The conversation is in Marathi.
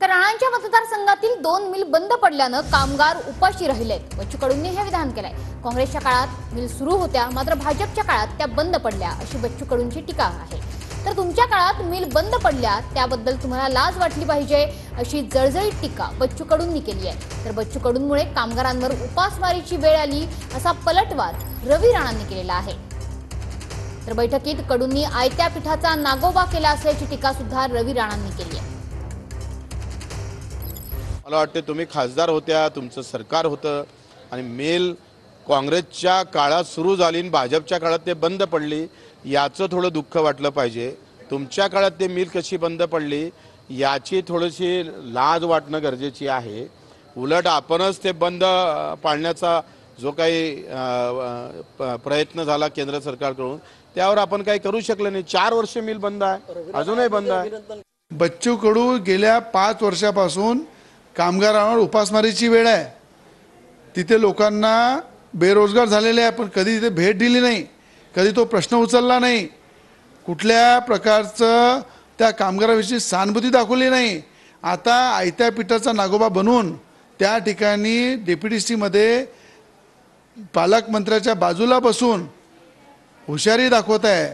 तर राणांच्या मतदारसंघातील 2 मिल बंद पडल्यानं कामगार उपाशी राहिलेत। बच्चू कडूंनी हे विधान केलंय। काँग्रेसच्या काळात मिल सुरू होत्या, मात्र भाजपच्या काळात त्या बंद पडल्या, अशी बच्चू कडूंची टीका आहे। तर तुमच्या काळात मिल बंद पडल्या त्याबद्दल तुम्हाला लाज वाटली पाहिजे, अशी जळजळीत टीका बच्चू कडूंनी केली आहे। तर बच्चू कडूंमुळे कामगारांवर उपासमारीची वेळ आली, असा पलटवार रवी राणांनी केलेला आहे। तर बैठकीत कडूंनी आयत्या पिठाचा नागोबा केला असल्याची टीका सुद्धा रवी राणांनी केली आहे। मला वाटते तुम्ही खासदार होत्या, तुमचं सरकार होतं आणि मेल काँग्रेसच्या काळात सुरू झाली आणि भाजपच्या काळात ते बंद पडली, याचं थोडं दुःख वाटलं पाहिजे। तुमच्या काळात ते मिल कशी बंद पडली याची थोडीशी लाज वाटणं गरजेची आहे। उलट आपणच ते बंद पाडण्याचा जो काही प्रयत्न झाला केंद्र सरकारकडून, त्यावर आपण काही करू शकलो नाही। 4 वर्ष मिल बंद आहे, अजूनही बंद आहे। बच्चू कडू गेल्या 5 वर्षापासून कामगारांवर उपासमारीची वेळ आहे। तिथे लोकांना बेरोजगार झालेले आहे, पण कधी तिथे भेट दिली नाही, कधी तो प्रश्न उचलला नाही, कुठल्या प्रकारचं त्या कामगाराविषयी सहानुभूती दाखवली नाही। आता आयत्या पिठाचा नागोबा बनवून त्या ठिकाणी डेप्युटी मध्ये पालकमंत्र्याच्या बाजूला बसून हुशारी दाखवत आहे।